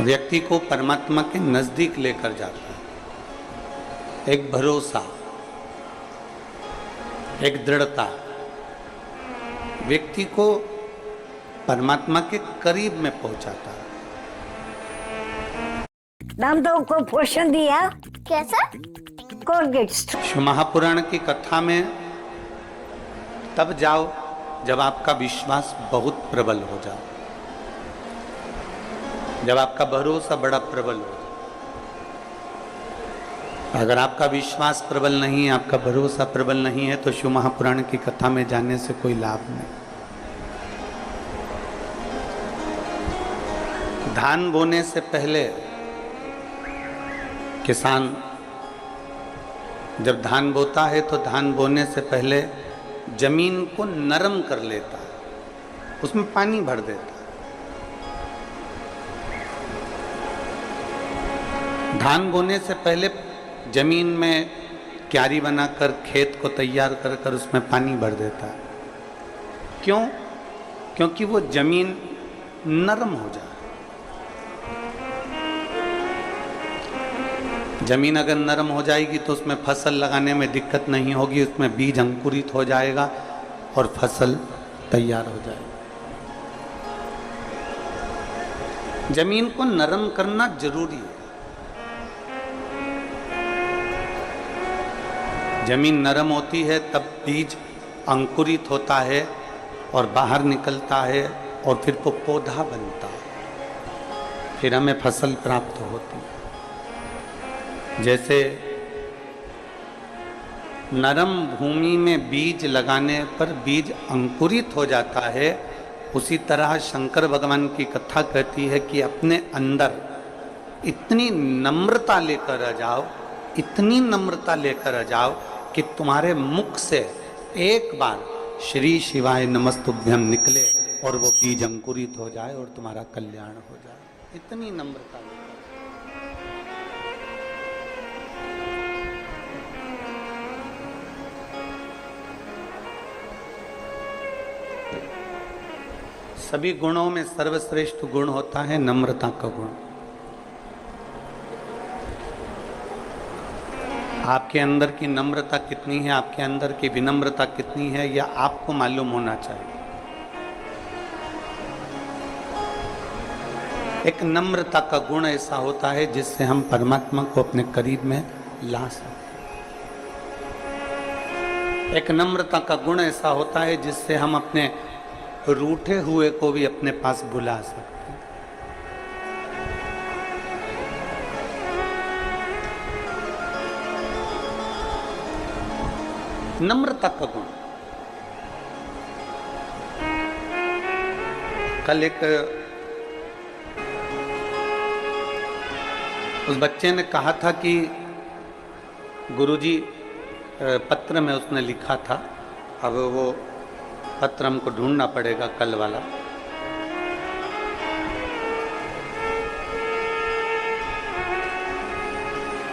व्यक्ति को परमात्मा के नजदीक लेकर जाता है। एक भरोसा, एक दृढ़ता व्यक्ति को परमात्मा के करीब में पहुंचाता है। नाम तो को पोषण दिया कैसा? कोलगेट। शिव महापुराण की कथा में तब जाओ जब आपका विश्वास बहुत प्रबल हो जाए, जब आपका भरोसा बड़ा प्रबल हो। अगर आपका विश्वास प्रबल नहीं है, आपका भरोसा प्रबल नहीं है, तो शिव महापुराण की कथा में जाने से कोई लाभ नहीं। धान बोने से पहले किसान जब धान बोता है तो धान बोने से पहले जमीन को नरम कर लेता है, उसमें पानी भर देता है। धान बोने से पहले जमीन में क्यारी बनाकर खेत को तैयार कर कर उसमें पानी भर देता है। क्यों? क्योंकि वो जमीन नरम हो जाए। जमीन अगर नरम हो जाएगी तो उसमें फसल लगाने में दिक्कत नहीं होगी, उसमें बीज अंकुरित हो जाएगा और फसल तैयार हो जाएगी। जमीन को नरम करना जरूरी है। जमीन नरम होती है तब बीज अंकुरित होता है और बाहर निकलता है और फिर वो पौधा बनता है, फिर हमें फसल प्राप्त होती है। जैसे नरम भूमि में बीज लगाने पर बीज अंकुरित हो जाता है, उसी तरह शंकर भगवान की कथा कहती है कि अपने अंदर इतनी नम्रता लेकर आ जाओ, इतनी नम्रता लेकर आ जाओ कि तुम्हारे मुख से एक बार श्री शिवाय नमस्तुभ्यम निकले और वो बीज अंकुरित हो जाए और तुम्हारा कल्याण हो जाए। इतनी नम्रता लेकर। सभी गुणों में सर्वश्रेष्ठ गुण होता है नम्रता का गुण। आपके अंदर की नम्रता कितनी है, आपके अंदर की विनम्रता कितनी है, यह आपको मालूम होना चाहिए। एक नम्रता का गुण ऐसा होता है जिससे हम परमात्मा को अपने करीब में ला सकते हैं। एक नम्रता का गुण ऐसा होता है जिससे हम अपने रूठे हुए को भी अपने पास बुला सकते हैं। नम्रता का गुण। कल एक उस बच्चे ने कहा था कि गुरुजी पत्र में उसने लिखा था, अब वो पत्र हमको ढूंढना पड़ेगा कल वाला।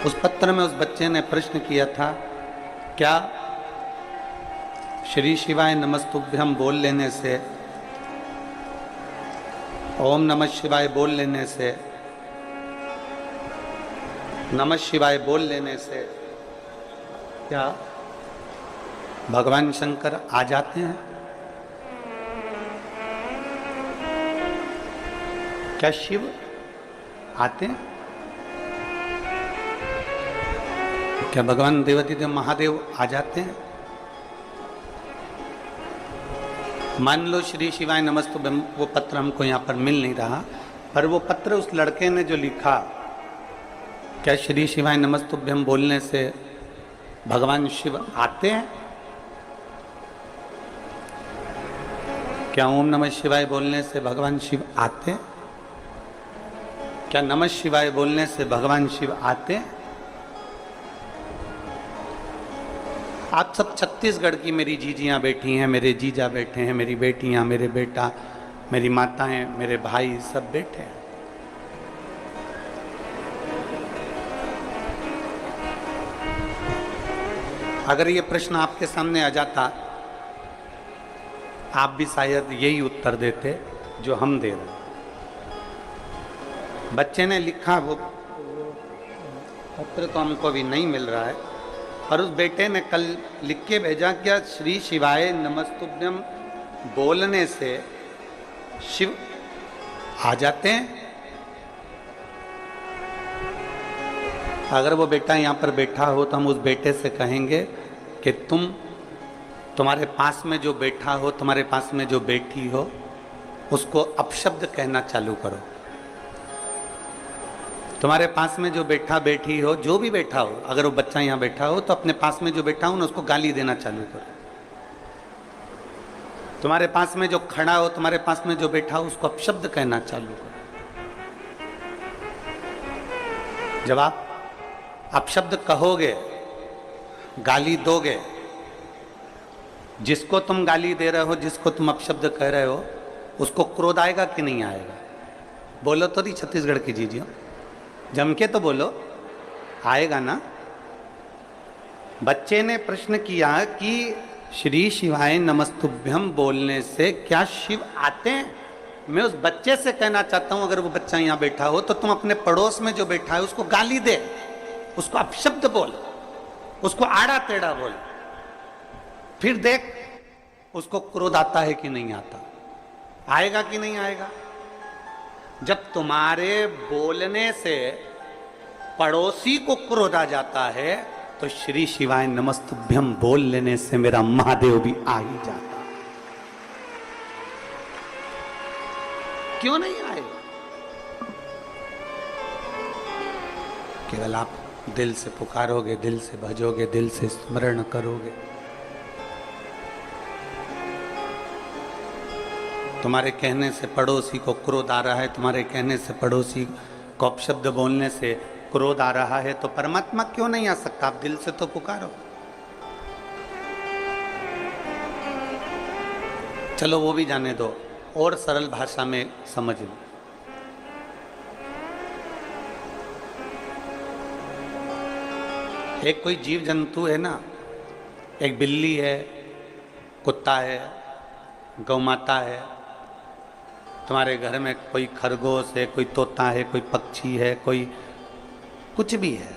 उस पत्र में उस बच्चे ने प्रश्न किया था, क्या श्री शिवाय नमस्तुभ्यम बोल लेने से, ओम नमः शिवाय बोल लेने से, नमः शिवाय बोल लेने से क्या भगवान शंकर आ जाते हैं? क्या शिव आते हैं? क्या भगवान देवाधिदेव महादेव आ जाते हैं? मान लो श्री शिवाय नमस्तुभ्यम वो पत्र हमको यहाँ पर मिल नहीं रहा, पर वो पत्र उस लड़के ने जो लिखा, क्या श्री शिवाय नमस्तुभ्यम बोलने से भगवान शिव आते हैं? क्या ओम नमः शिवाय बोलने से भगवान शिव आते हैं? क्या नमः शिवाय बोलने से भगवान शिव आते हैं? आप सब छत्तीसगढ़ की मेरी जीजियाँ बैठी हैं, मेरे जीजा बैठे हैं, मेरी बेटियाँ, मेरे बेटा, मेरी माताएं, मेरे भाई सब बैठे हैं। अगर ये प्रश्न आपके सामने आ जाता, आप भी शायद यही उत्तर देते जो हम दे रहे हैं। बच्चे ने लिखा, वो पत्र तो हमको भी नहीं मिल रहा है, पर उस बेटे ने कल लिख के भेजा, क्या श्री शिवाय नमस्तुभ्यम बोलने से शिव आ जाते हैं? अगर वो बेटा यहाँ पर बैठा हो तो हम उस बेटे से कहेंगे कि तुम्हारे पास में जो बैठा हो, तुम्हारे पास में जो बैठी हो, उसको अपशब्द कहना चालू करो। तुम्हारे पास में जो बैठा बैठी हो, जो भी बैठा हो, अगर वो बच्चा यहाँ बैठा हो तो अपने पास में जो बैठा हो ना उसको गाली देना चालू करो। तुम्हारे पास में जो खड़ा हो, तुम्हारे पास में जो बैठा हो, उसको अपशब्द कहना चालू करो। जब आप अपशब्द कहोगे, गाली दोगे, जिसको तुम गाली दे रहे हो, जिसको तुम अपशब्द कह रहे हो, उसको क्रोध आएगा कि नहीं आएगा? बोलो तो नहीं, छत्तीसगढ़ की जीजिए, जम के तो बोलो, आएगा ना? बच्चे ने प्रश्न किया कि श्री शिवाय नमस्तुभ्यम बोलने से क्या शिव आते हैं? मैं उस बच्चे से कहना चाहता हूं, अगर वो बच्चा यहां बैठा हो तो तुम अपने पड़ोस में जो बैठा है उसको गाली दे, उसको अपशब्द बोल, उसको आड़ा टेढ़ा बोल, फिर देख उसको क्रोध आता है कि नहीं आता, आएगा कि नहीं आएगा? जब तुम्हारे बोलने से पड़ोसी को क्रोध आ जाता है तो श्री शिवाय नमस्तुभ्यम बोल लेने से मेरा महादेव भी आ ही जाता। क्यों नहीं आएगा? केवल आप दिल से पुकारोगे, दिल से भजोगे, दिल से स्मरण करोगे। तुम्हारे कहने से पड़ोसी को क्रोध आ रहा है, तुम्हारे कहने से पड़ोसी को अपशब्द बोलने से क्रोध आ रहा है, तो परमात्मा क्यों नहीं आ सकता? आप दिल से तो पुकारो। चलो वो भी जाने दो, और सरल भाषा में समझ लो। एक कोई जीव जंतु है ना, एक बिल्ली है, कुत्ता है, गौ माता है, तुम्हारे घर में कोई खरगोश है, कोई तोता है, कोई पक्षी है, कोई कुछ भी है,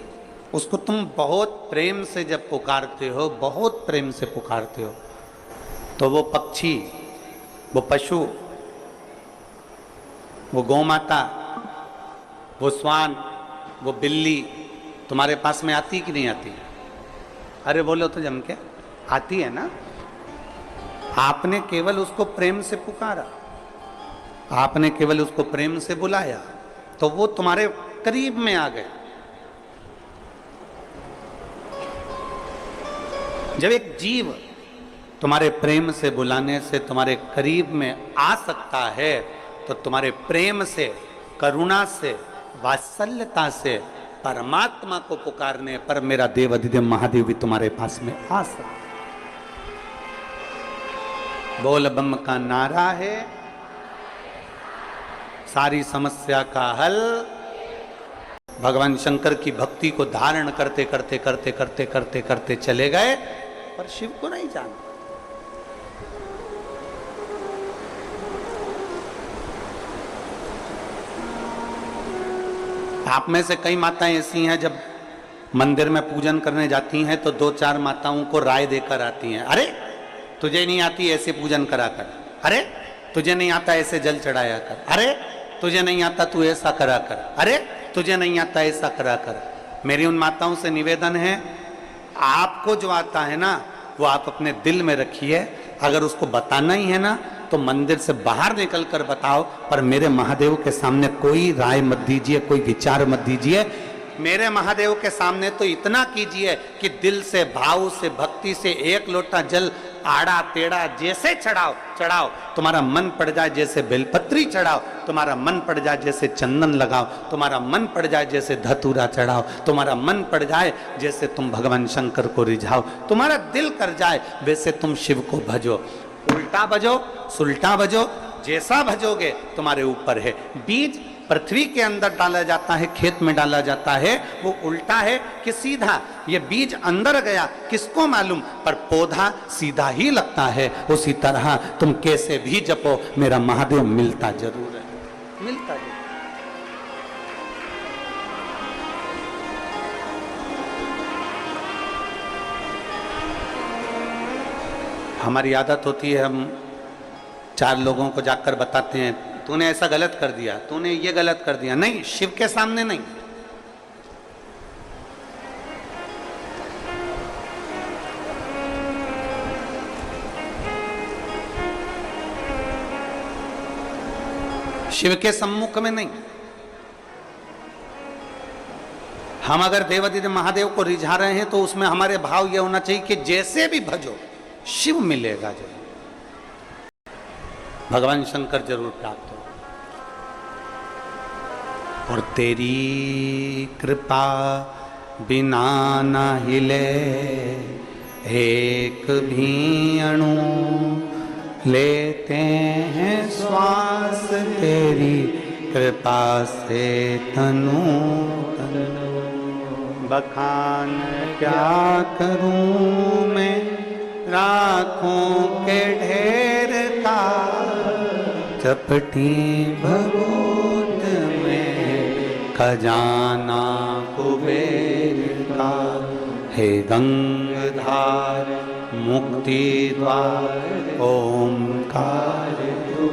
उसको तुम बहुत प्रेम से जब पुकारते हो, बहुत प्रेम से पुकारते हो, तो वो पक्षी, वो पशु, वो गौ माता, वो श्वान, वो बिल्ली तुम्हारे पास में आती कि नहीं आती? अरे बोलो तो जम के, आती है ना? आपने केवल उसको प्रेम से पुकारा, आपने केवल उसको प्रेम से बुलाया, तो वो तुम्हारे करीब में आ गए। जब एक जीव तुम्हारे प्रेम से बुलाने से तुम्हारे करीब में आ सकता है, तो तुम्हारे प्रेम से, करुणा से, वात्सल्यता से परमात्मा को पुकारने पर मेरा देव अधिदेव महादेव भी तुम्हारे पास में आ सकता है। बोल बम का नारा है, सारी समस्या का हल। भगवान शंकर की भक्ति को धारण करते करते करते करते करते करते चले गए, पर शिव को नहीं जाना। आप में से कई माताएं ऐसी हैं, जब मंदिर में पूजन करने जाती हैं तो 2-4 माताओं को राय देकर आती हैं, अरे तुझे नहीं आती ऐसे पूजन करा कर, अरे तुझे नहीं आता ऐसे जल चढ़ाया कर, अरे तुझे नहीं आता तू ऐसा करा कर, अरे तुझे नहीं आता ऐसा करा कर। मेरी उन माताओं से निवेदन है, आपको जो आता है ना वो आप अपने दिल में रखिए, अगर उसको बताना ही है ना तो मंदिर से बाहर निकल कर बताओ, पर मेरे महादेव के सामने कोई राय मत दीजिए, कोई विचार मत दीजिए। मेरे महादेव के सामने तो इतना कीजिए कि दिल से, भाव से, भक्ति से एक लोटा जल आड़ा टेढ़ा जैसे चढ़ाओ चढ़ाओ, तुम्हारा मन पड़ जाए जैसे बेलपत्री चढ़ाओ, तुम्हारा मन पड़ जाए जैसे चंदन लगाओ, तुम्हारा मन पड़ जाए जैसे धतूरा चढ़ाओ, तुम्हारा मन पड़ जाए जैसे तुम भगवान शंकर को रिझाओ, तुम्हारा दिल कर जाए वैसे तुम शिव को भजो। उल्टा भजो, सुलटा भजो, जैसा भजोगे तुम्हारे ऊपर है। बीज पृथ्वी के अंदर डाला जाता है, खेत में डाला जाता है, वो उल्टा है कि सीधा, ये बीज अंदर गया किसको मालूम, पर पौधा सीधा ही लगता है। उसी तरह तुम कैसे भी जपो, मेरा महादेव मिलता जरूर है, मिलता जरूर। हमारी आदत होती है, हम 4 लोगों को जाकर बताते हैं तूने ऐसा गलत कर दिया, तूने ये गलत कर दिया। नहीं, शिव के सामने नहीं। शिव के सम्मुख में नहीं। हम अगर देवादिदेव महादेव को रिझा रहे हैं तो उसमें हमारे भाव यह होना चाहिए कि जैसे भी भजो शिव मिलेगा जरूर, भगवान शंकर जरूर प्राप्त हो। और तेरी कृपा बिना न हिले एक भी अणु, लेते हैं श्वास तेरी कृपा से तनु तनु। बखान क्या करूं मैं राखों के ढेर का, चपटी भगोत में खजाना कुबेर का। हे गंगाधार मुक्ति द्वार ओमकार तू,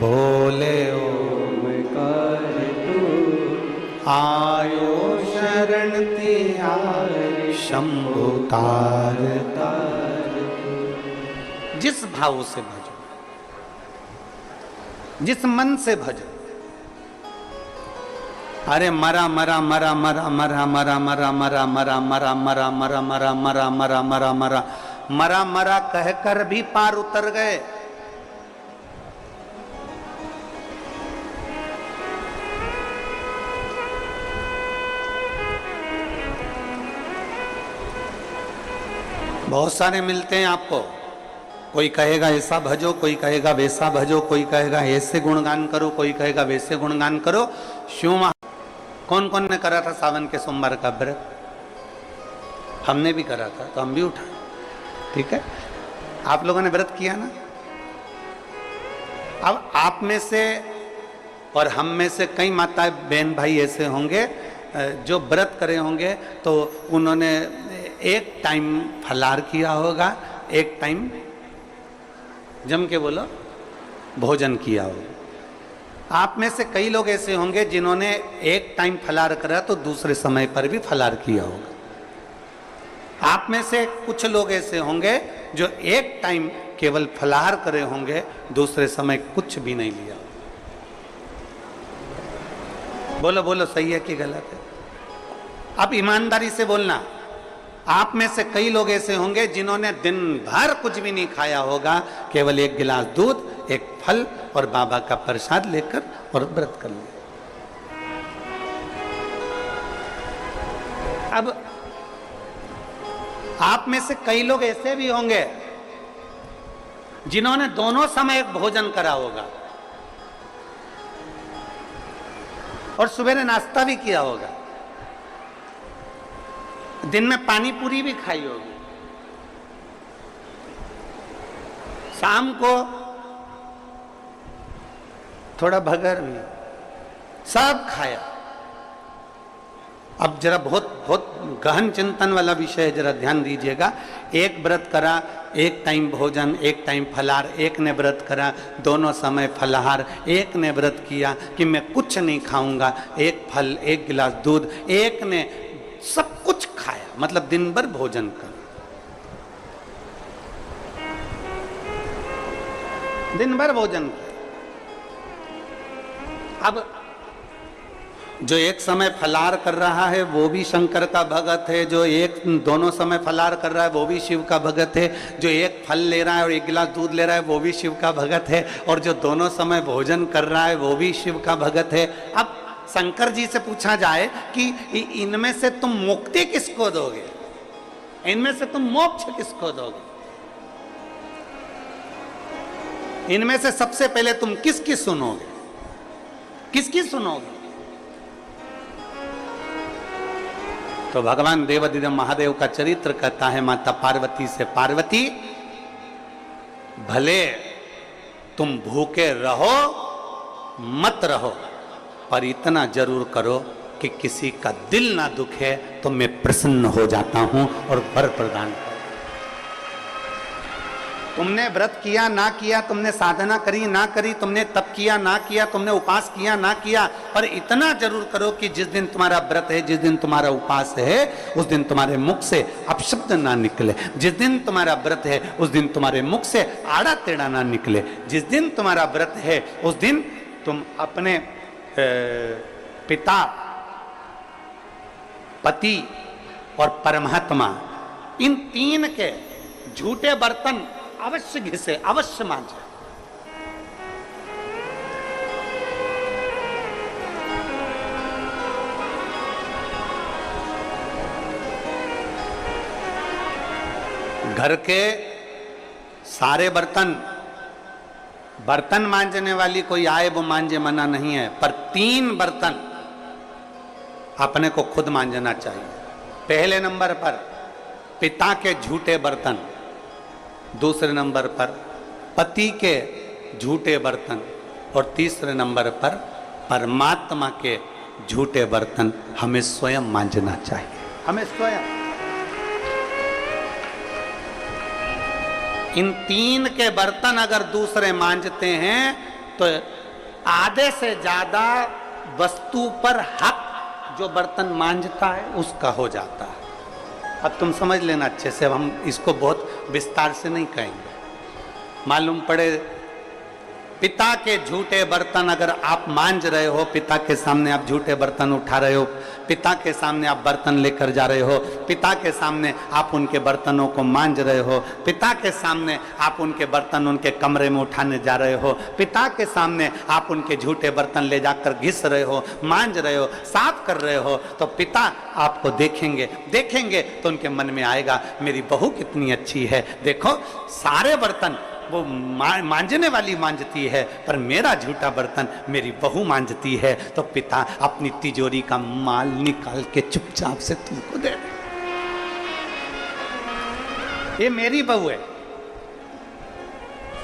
भोले ओमकार तू। आयो शरण तिहार शंभु तार तार। जिस भाव से भजो, जिस मन से भजो। अरे मरा मरा मरा मरा मरा मरा मरा मरा मरा मरा मरा मरा मरा मरा मरा मरा मरा मरा मरा कहकर भी पार उतर गए। बहुत सारे मिलते हैं आपको, कोई कहेगा ऐसा भजो, कोई कहेगा वैसा भजो, कोई कहेगा ऐसे गुणगान करो, कोई कहेगा वैसे गुणगान करो। शिव कौन कौन ने करा था सावन के सोमवार का व्रत? हमने भी करा था, तो हम भी उठा। ठीक है, आप लोगों ने व्रत किया ना। अब आप में से और हम में से कई माताएं बहन भाई ऐसे होंगे जो व्रत करे होंगे, तो उन्होंने एक टाइम फलार किया होगा, एक टाइम जम के बोलो भोजन किया होगा। आप में से कई लोग ऐसे होंगे जिन्होंने एक टाइम फलार करा तो दूसरे समय पर भी फलार किया होगा। आप में से कुछ लोग ऐसे होंगे जो एक टाइम केवल फलाहार करे होंगे, दूसरे समय कुछ भी नहीं लिया। बोलो बोलो, सही है कि गलत है? अब ईमानदारी से बोलना। आप में से कई लोग ऐसे होंगे जिन्होंने दिन भर कुछ भी नहीं खाया होगा, केवल एक गिलास दूध, एक फल और बाबा का प्रसाद लेकर और व्रत कर लिया। अब आप में से कई लोग ऐसे भी होंगे जिन्होंने दोनों समय एक भोजन करा होगा और सुबह नाश्ता भी किया होगा, दिन में पानी पूरी भी खाई होगी, शाम को थोड़ा भगर भी, सब खाया। अब जरा बहुत बहुत गहन चिंतन वाला विषय है, जरा ध्यान दीजिएगा। एक व्रत करा, एक टाइम भोजन, एक टाइम फलाहार। एक ने व्रत करा, दोनों समय फलाहार। एक ने व्रत किया कि मैं कुछ नहीं खाऊंगा, एक फल, एक गिलास दूध। एक ने सब कुछ खाया, मतलब दिन भर भोजन कर, दिन भर भोजन कर। अब जो एक समय फलाहार कर रहा है वो भी शंकर का भगत है, जो एक दोनों समय फलाहार कर रहा है वो भी शिव का भगत है, जो एक फल ले रहा है और एक गिलास दूध ले रहा है वो भी शिव का भगत है, और जो दोनों समय भोजन कर रहा है वो भी शिव का भगत है। अब शंकर जी से पूछा जाए कि इनमें से तुम मुक्ति किसको दोगे, इनमें से तुम मोक्ष किसको दोगे, इनमें से सबसे पहले तुम किसकी सुनोगे, किसकी सुनोगे? तो भगवान देवादिदेव महादेव का चरित्र कहता है माता पार्वती से, पार्वती भले तुम भूखे रहो मत रहो, पर इतना जरूर करो कि किसी का दिल ना दुखे, तो मैं प्रसन्न हो जाता हूं और वर प्रदान करूं। तुमने व्रत किया ना किया, तुमने साधना करी ना करी, तुमने तप किया ना किया, तुमने उपास किया ना किया, पर इतना जरूर करो कि जिस दिन तुम्हारा व्रत है, जिस दिन तुम्हारा उपास है, उस दिन तुम्हारे मुख से अपशब्द ना निकले। जिस दिन तुम्हारा व्रत है उस दिन तुम्हारे मुख से आड़ा टेढ़ा ना निकले। जिस दिन तुम्हारा व्रत है उस दिन तुम अपने पिता, पति और परमात्मा, इन तीन के झूठे बर्तन अवश्य घिसे, अवश्य मांजे। घर के सारे बर्तन मांजने वाली कोई आए वो मांजे, मना नहीं है, पर 3 बर्तन अपने को खुद मांजना चाहिए। पहले नंबर पर पिता के झूठे बर्तन, दूसरे नंबर पर पति के झूठे बर्तन और तीसरे नंबर पर परमात्मा के झूठे बर्तन हमें स्वयं मांजना चाहिए। हमें स्वयं इन 3 के बर्तन अगर दूसरे मांजते हैं तो आधे से ज्यादा वस्तु पर हक जो बर्तन मांजता है उसका हो जाता है। अब तुम समझ लेना अच्छे से, हम इसको बहुत विस्तार से नहीं कहेंगे। मालूम पड़े पिता के झूठे बर्तन अगर आप मांज रहे हो, पिता के सामने आप झूठे बर्तन उठा रहे हो, पिता के सामने आप बर्तन लेकर जा रहे हो, पिता के सामने आप उनके बर्तनों को मांज रहे हो, पिता के सामने आप उनके बर्तन उनके कमरे में उठाने जा रहे हो, पिता के सामने आप उनके झूठे बर्तन ले जाकर घिस रहे हो, मांज रहे हो, साफ कर रहे हो, तो पिता आपको देखेंगे तो उनके मन में आएगा मेरी बहू कितनी अच्छी है। देखो सारे बर्तन वो मांजने वाली मांजती है, पर मेरा झूठा बर्तन मेरी बहू मांजती है। तो पिता अपनी तिजोरी का माल निकाल के चुपचाप से तुमको दे दे, ये मेरी बहू है।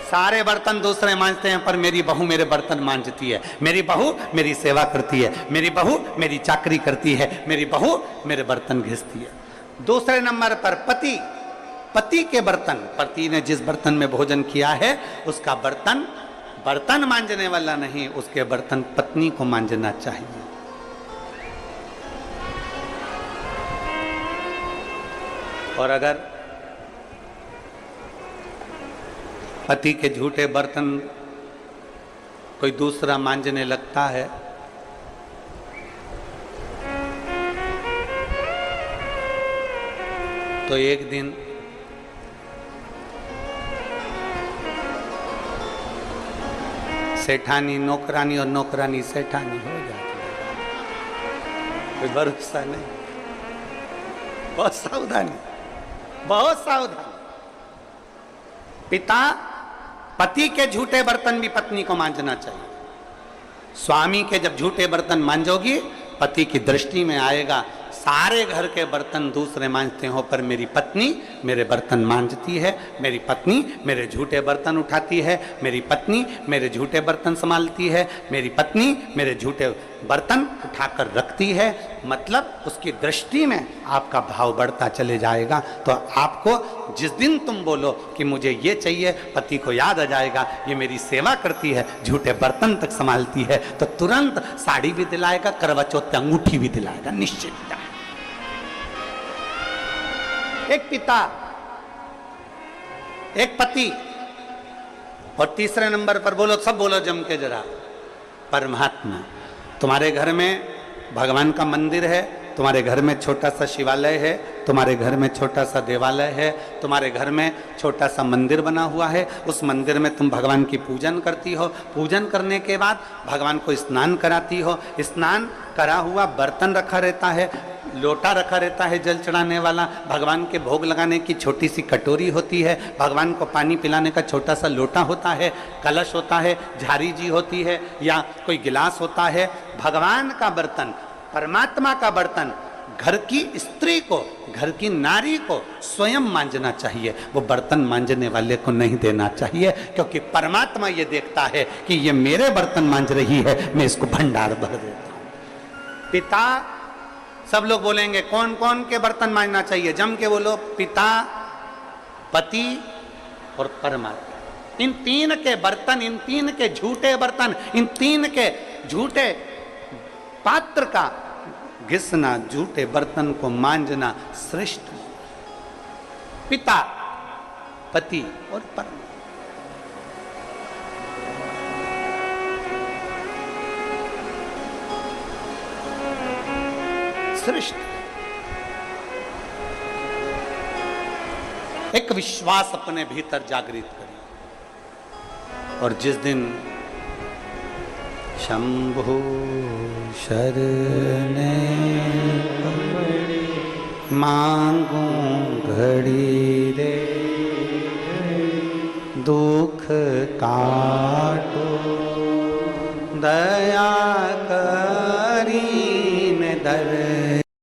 सारे बर्तन दूसरे मांजते हैं पर मेरी बहू मेरे बर्तन मांजती है, मेरी बहू मेरी सेवा करती है, मेरी बहू मेरी चाकरी करती है, मेरी बहू मेरे बर्तन घिसती है। दूसरे नंबर पर पति के बर्तन, पति ने जिस बर्तन में भोजन किया है उसका बर्तन मांजने वाला नहीं, उसके बर्तन पत्नी को मांजना चाहिए। और अगर पति के झूठे बर्तन कोई दूसरा मांजने लगता है तो एक दिन सेठानी नौकरानी और नौकरानी सेठानी हो जाती है। कोई भरोसा नहीं, बहुत सावधानी, बहुत सावधानी। पिता, पति के झूठे बर्तन भी पत्नी को मांजना चाहिए। स्वामी के जब झूठे बर्तन मांजोगी पति की दृष्टि में आएगा सारे घर के बर्तन दूसरे मांजते हो पर मेरी पत्नी मेरे बर्तन मांजती है, मेरी पत्नी मेरे झूठे बर्तन उठाती है, मेरी पत्नी मेरे झूठे बर्तन संभालती है, मेरी पत्नी मेरे झूठे बर्तन उठाकर रखती है। मतलब उसकी दृष्टि में आपका भाव बढ़ता चले जाएगा। तो आपको जिस दिन तुम बोलो कि मुझे ये चाहिए, पति को याद आ जाएगा ये मेरी सेवा करती है, झूठे बर्तन तक संभालती है, तो तुरंत साड़ी भी दिलाएगा, करवा चौथ पे अंगूठी भी दिलाएगा, निश्चित। एक पिता, एक पति, और तीसरे नंबर पर बोलो, सब बोलो जम के जरा, परमात्मा। तुम्हारे घर में भगवान का मंदिर है, तुम्हारे घर में छोटा सा शिवालय है, तुम्हारे घर में छोटा सा देवालय है, तुम्हारे घर में छोटा सा मंदिर बना हुआ है, उस मंदिर में तुम भगवान की पूजन करती हो, पूजन करने के बाद भगवान को स्नान कराती हो, स्नान करा हुआ बर्तन रखा रहता है, लोटा रखा रहता है जल चढ़ाने वाला, भगवान के भोग लगाने की छोटी सी कटोरी होती है, भगवान को पानी पिलाने का छोटा सा लोटा होता है, कलश होता है, झारी जी होती है या कोई गिलास होता है। भगवान का बर्तन, परमात्मा का बर्तन घर की स्त्री को, घर की नारी को स्वयं मांजना चाहिए, वो बर्तन मांजने वाले को नहीं देना चाहिए, क्योंकि परमात्मा ये देखता है कि ये मेरे बर्तन मांज रही है, मैं इसको भंडार भर देता हूं। पिता, सब लोग बोलेंगे कौन कौन के बर्तन मांजना चाहिए, जम के बोलो, पिता, पति, और परमात्मा। इन तीन के बर्तन, इन तीन के झूठे बर्तन, इन तीन के झूठे पात्र का घिसना, झूठे बर्तन को मांजना श्रेष्ठ। पिता, पति और परम। श्रेष्ठ। एक विश्वास अपने भीतर जागृत करें, और जिस दिन शंभु शरणे मांगू घड़ी रे, दुख काटो दया करीन दर